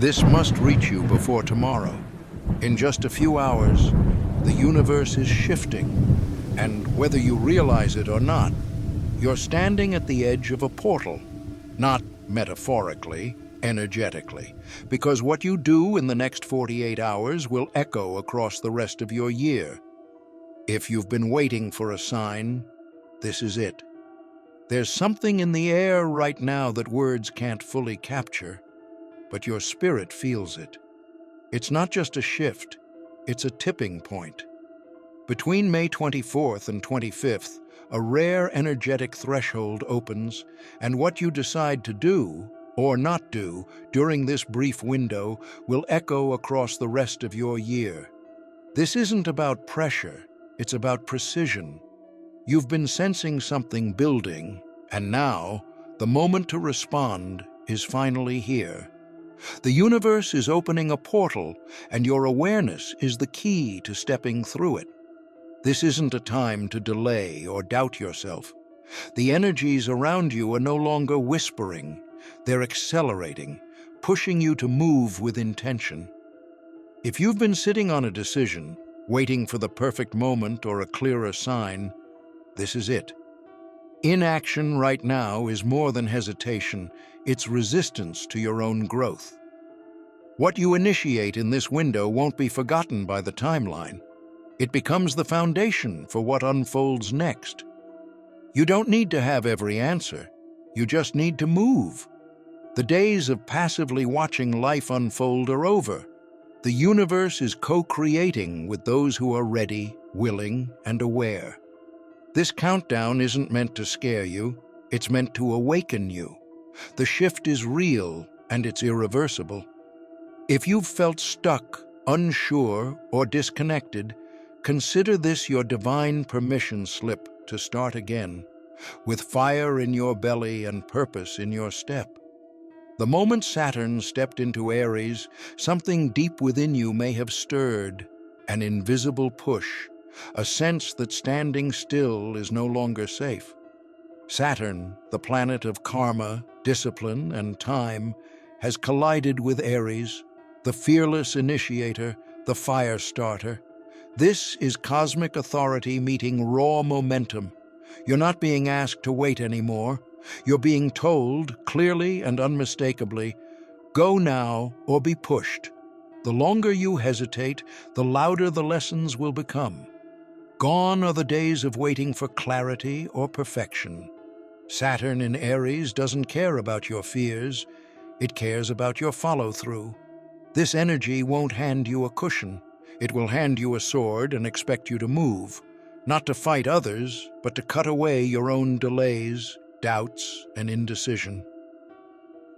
This must reach you before tomorrow. In just a few hours, the universe is shifting, and whether you realize it or not, you're standing at the edge of a portal, not metaphorically, energetically, because what you do in the next 48 hours will echo across the rest of your year. If you've been waiting for a sign, this is it. There's something in the air right now that words can't fully capture, but your spirit feels it. It's not just a shift, it's a tipping point. Between May 24th and 25th, a rare energetic threshold opens, and what you decide to do, or not do, during this brief window will echo across the rest of your year. This isn't about pressure, it's about precision. You've been sensing something building, and now, the moment to respond is finally here. The universe is opening a portal, and your awareness is the key to stepping through it. This isn't a time to delay or doubt yourself. The energies around you are no longer whispering, they're accelerating, pushing you to move with intention. If you've been sitting on a decision, waiting for the perfect moment or a clearer sign, this is it. Inaction right now is more than hesitation, it's resistance to your own growth. What you initiate in this window won't be forgotten by the timeline. It becomes the foundation for what unfolds next. You don't need to have every answer, you just need to move. The days of passively watching life unfold are over. The universe is co-creating with those who are ready, willing, and aware. This countdown isn't meant to scare you, it's meant to awaken you. The shift is real, and it's irreversible. If you've felt stuck, unsure, or disconnected, consider this your divine permission slip to start again, with fire in your belly and purpose in your step. The moment Saturn stepped into Aries, something deep within you may have stirred, an invisible push, a sense that standing still is no longer safe. Saturn, the planet of karma, discipline, and time, has collided with Aries, the fearless initiator, the fire starter. This is cosmic authority meeting raw momentum. You're not being asked to wait anymore. You're being told, clearly and unmistakably, go now or be pushed. The longer you hesitate, the louder the lessons will become. Gone are the days of waiting for clarity or perfection. Saturn in Aries doesn't care about your fears, it cares about your follow-through. This energy won't hand you a cushion. It will hand you a sword and expect you to move, not to fight others, but to cut away your own delays, doubts, and indecision.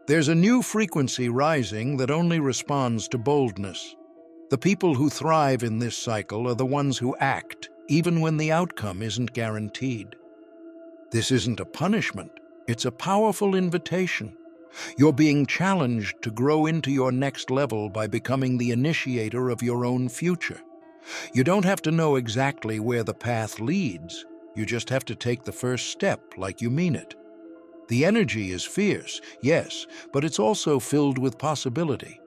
There's a new frequency rising that only responds to boldness. The people who thrive in this cycle are the ones who act, even when the outcome isn't guaranteed. This isn't a punishment, it's a powerful invitation. You're being challenged to grow into your next level by becoming the initiator of your own future. You don't have to know exactly where the path leads, you just have to take the first step like you mean it. The energy is fierce, yes, but it's also filled with possibility.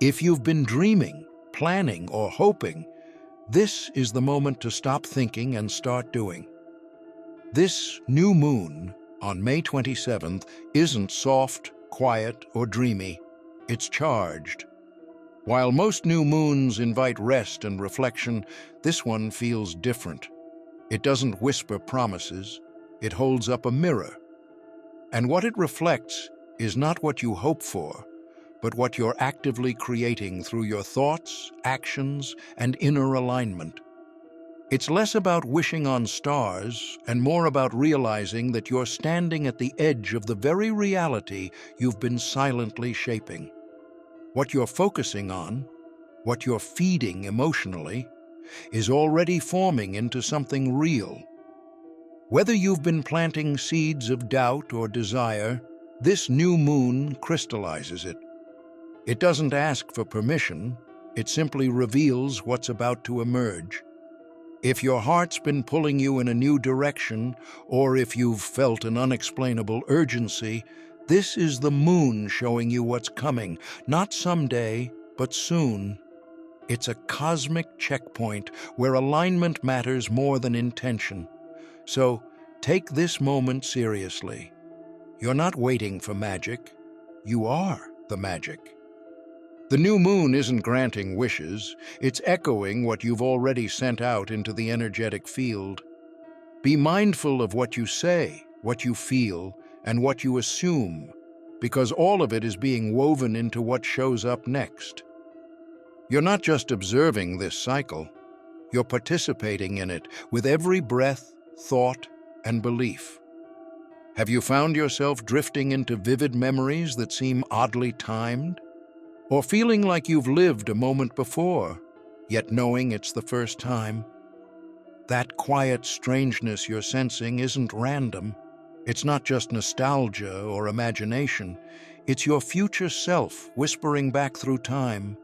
If you've been dreaming, planning, or hoping, this is the moment to stop thinking and start doing. This new moon, on May 27th, isn't soft, quiet, or dreamy. It's charged. While most new moons invite rest and reflection, this one feels different. It doesn't whisper promises, it holds up a mirror. And what it reflects is not what you hope for, but what you're actively creating through your thoughts, actions, and inner alignment. It's less about wishing on stars and more about realizing that you're standing at the edge of the very reality you've been silently shaping. What you're focusing on, what you're feeding emotionally, is already forming into something real. Whether you've been planting seeds of doubt or desire, this new moon crystallizes it. It doesn't ask for permission, it simply reveals what's about to emerge. If your heart's been pulling you in a new direction, or if you've felt an unexplainable urgency, This is the moon showing you what's coming, not someday, but soon. It's a cosmic checkpoint where alignment matters more than intention. So take this moment seriously. You're not waiting for magic. You are the magic. The new moon isn't granting wishes, it's echoing what you've already sent out into the energetic field. Be mindful of what you say, what you feel, and what you assume, because all of it is being woven into what shows up next. You're not just observing this cycle, you're participating in it with every breath, thought, and belief. Have you found yourself drifting into vivid memories that seem oddly timed? Or feeling like you've lived a moment before, yet knowing it's the first time? That quiet strangeness you're sensing isn't random. It's not just nostalgia or imagination. It's your future self whispering back through time.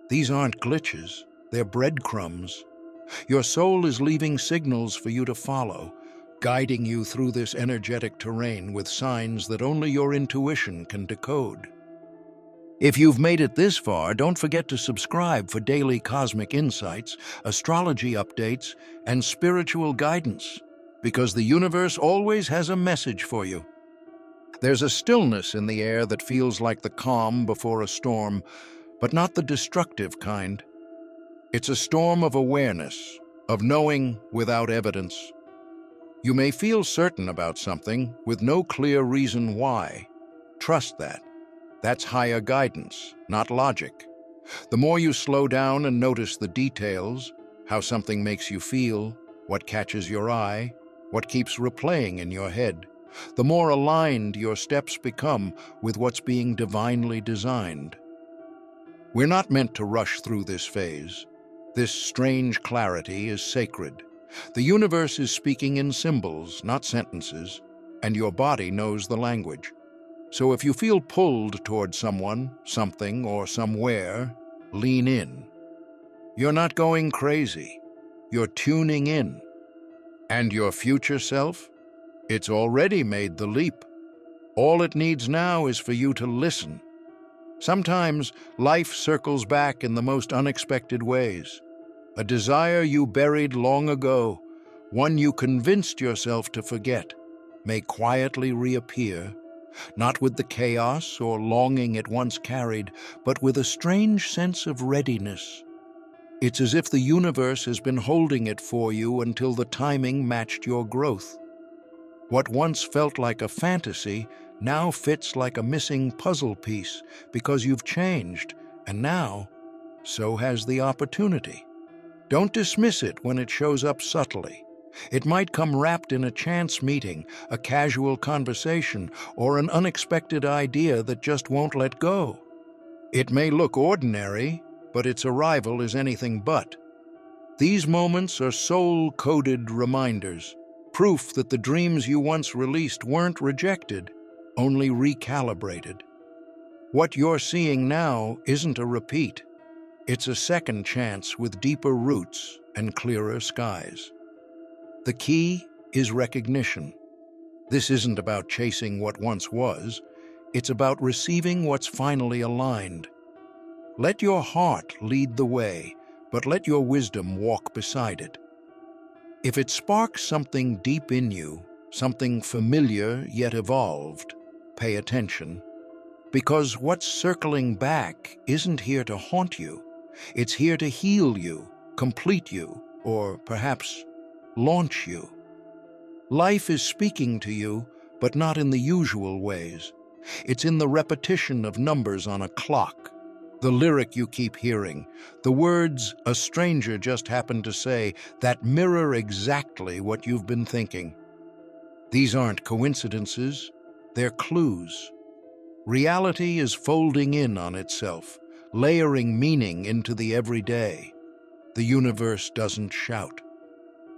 These aren't glitches, they're breadcrumbs. Your soul is leaving signals for you to follow, guiding you through this energetic terrain with signs that only your intuition can decode. If you've made it this far, don't forget to subscribe for daily cosmic insights, astrology updates, and spiritual guidance, because the universe always has a message for you. There's a stillness in the air that feels like the calm before a storm, but not the destructive kind. It's a storm of awareness, of knowing without evidence. You may feel certain about something with no clear reason why. Trust that. That's higher guidance, not logic. The more you slow down and notice the details, how something makes you feel, what catches your eye, what keeps replaying in your head, the more aligned your steps become with what's being divinely designed. We're not meant to rush through this phase. This strange clarity is sacred. The universe is speaking in symbols, not sentences, and your body knows the language. So if you feel pulled toward someone, something, or somewhere, lean in. You're not going crazy. You're tuning in. And your future self? It's already made the leap. All it needs now is for you to listen. Sometimes life circles back in the most unexpected ways. A desire you buried long ago, one you convinced yourself to forget, may quietly reappear, not with the chaos or longing it once carried, but with a strange sense of readiness. It's as if the universe has been holding it for you until the timing matched your growth. What once felt like a fantasy now fits like a missing puzzle piece because you've changed, and now, so has the opportunity. Don't dismiss it when it shows up subtly. It might come wrapped in a chance meeting, a casual conversation, or an unexpected idea that just won't let go. It may look ordinary, but its arrival is anything but. These moments are soul-coded reminders, proof that the dreams you once released weren't rejected, only recalibrated. What you're seeing now isn't a repeat. It's a second chance with deeper roots and clearer skies. The key is recognition. This isn't about chasing what once was. It's about receiving what's finally aligned. Let your heart lead the way, but let your wisdom walk beside it. If it sparks something deep in you, something familiar yet evolved, pay attention. Because what's circling back isn't here to haunt you. It's here to heal you, complete you, or perhaps launch you. Life is speaking to you, but not in the usual ways. It's in the repetition of numbers on a clock, the lyric you keep hearing, the words a stranger just happened to say that mirror exactly what you've been thinking. These aren't coincidences, they're clues. Reality is folding in on itself, layering meaning into the everyday. The universe doesn't shout.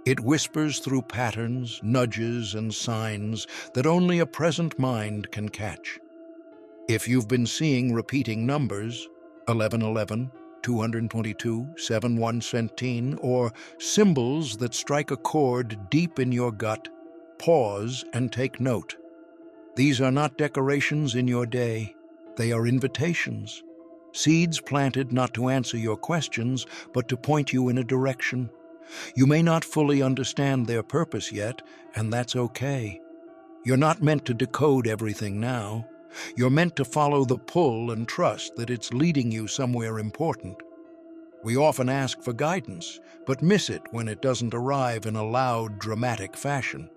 It whispers through patterns, nudges, and signs that only a present mind can catch. If you've been seeing repeating numbers, 1111, 222, 7117, or symbols that strike a chord deep in your gut, pause and take note. These are not decorations in your day. They are invitations. Seeds planted not to answer your questions, but to point you in a direction. You may not fully understand their purpose yet, and that's okay. You're not meant to decode everything now. You're meant to follow the pull and trust that it's leading you somewhere important. We often ask for guidance, but miss it when it doesn't arrive in a loud, dramatic fashion.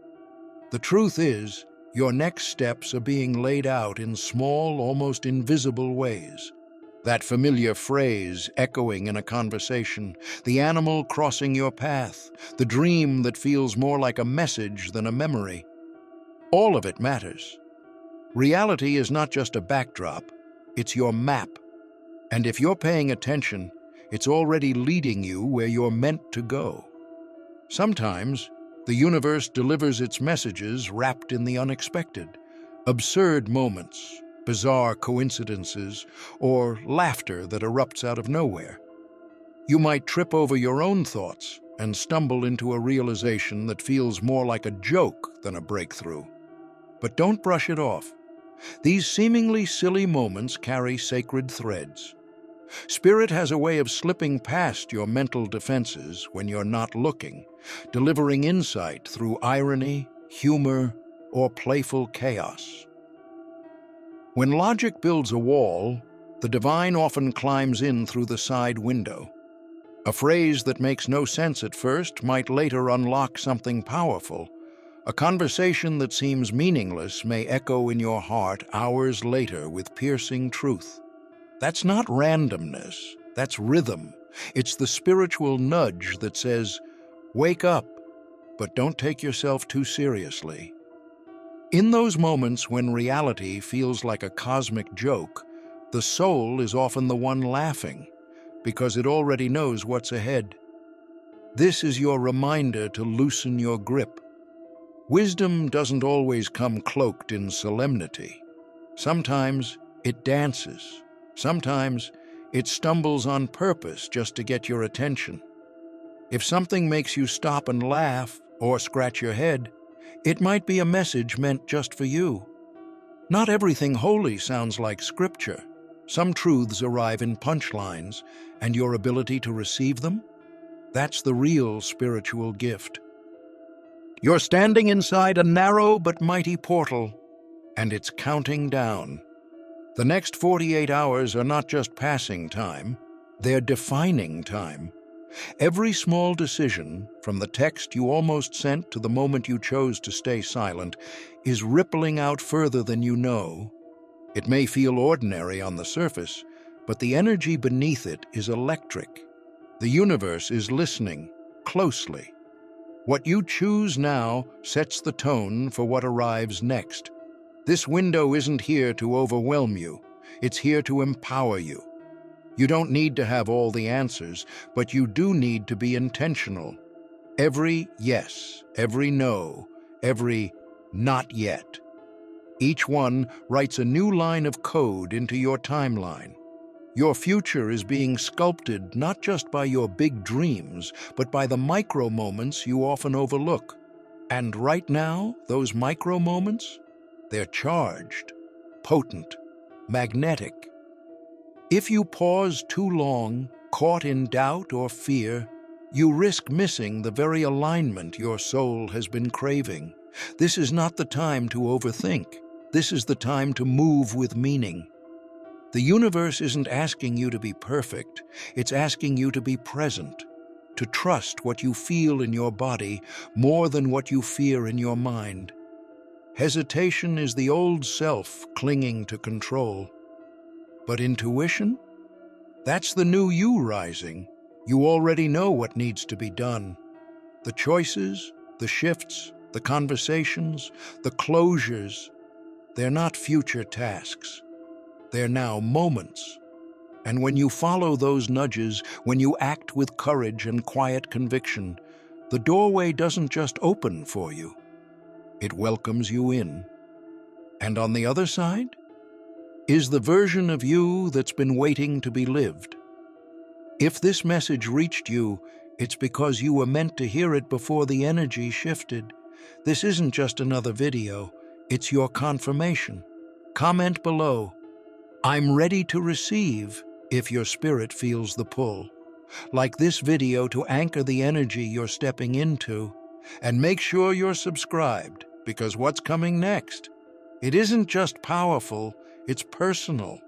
The truth is, your next steps are being laid out in small, almost invisible ways. That familiar phrase echoing in a conversation, the animal crossing your path, the dream that feels more like a message than a memory. All of it matters. Reality is not just a backdrop, it's your map. And if you're paying attention, it's already leading you where you're meant to go. Sometimes, the universe delivers its messages wrapped in the unexpected. Absurd moments, bizarre coincidences, or laughter that erupts out of nowhere. You might trip over your own thoughts and stumble into a realization that feels more like a joke than a breakthrough. But don't brush it off. These seemingly silly moments carry sacred threads. Spirit has a way of slipping past your mental defenses when you're not looking, delivering insight through irony, humor, or playful chaos. When logic builds a wall, the divine often climbs in through the side window. A phrase that makes no sense at first might later unlock something powerful. A conversation that seems meaningless may echo in your heart hours later with piercing truth. That's not randomness, that's rhythm. It's the spiritual nudge that says, wake up, but don't take yourself too seriously. In those moments when reality feels like a cosmic joke, the soul is often the one laughing, because it already knows what's ahead. This is your reminder to loosen your grip. Wisdom doesn't always come cloaked in solemnity. Sometimes it dances. Sometimes it stumbles on purpose just to get your attention. If something makes you stop and laugh or scratch your head, it might be a message meant just for you. Not everything holy sounds like scripture. Some truths arrive in punchlines, and your ability to receive them? That's the real spiritual gift. You're standing inside a narrow but mighty portal, and it's counting down. The next 48 hours are not just passing time, they're defining time. Every small decision, from the text you almost sent to the moment you chose to stay silent, is rippling out further than you know. It may feel ordinary on the surface, but the energy beneath it is electric. The universe is listening closely. What you choose now sets the tone for what arrives next. This window isn't here to overwhelm you. It's here to empower you. You don't need to have all the answers, but you do need to be intentional. Every yes, every no, every not yet. Each one writes a new line of code into your timeline. Your future is being sculpted not just by your big dreams, but by the micro moments you often overlook. And right now, those micro moments, they're charged, potent, magnetic. If you pause too long, caught in doubt or fear, you risk missing the very alignment your soul has been craving. This is not the time to overthink. This is the time to move with meaning. The universe isn't asking you to be perfect. It's asking you to be present, to trust what you feel in your body more than what you fear in your mind. Hesitation is the old self clinging to control. But intuition? That's the new you rising. You already know what needs to be done. The choices, the shifts, the conversations, the closures, they're not future tasks. They're now moments. And when you follow those nudges, when you act with courage and quiet conviction, the doorway doesn't just open for you. It welcomes you in. And on the other side is the version of you that's been waiting to be lived. If this message reached you, it's because you were meant to hear it before the energy shifted. This isn't just another video. It's your confirmation. Comment below, "I'm ready to receive," if your spirit feels the pull. Like this video to anchor the energy you're stepping into, and make sure you're subscribed, because what's coming next? It isn't just powerful, it's personal.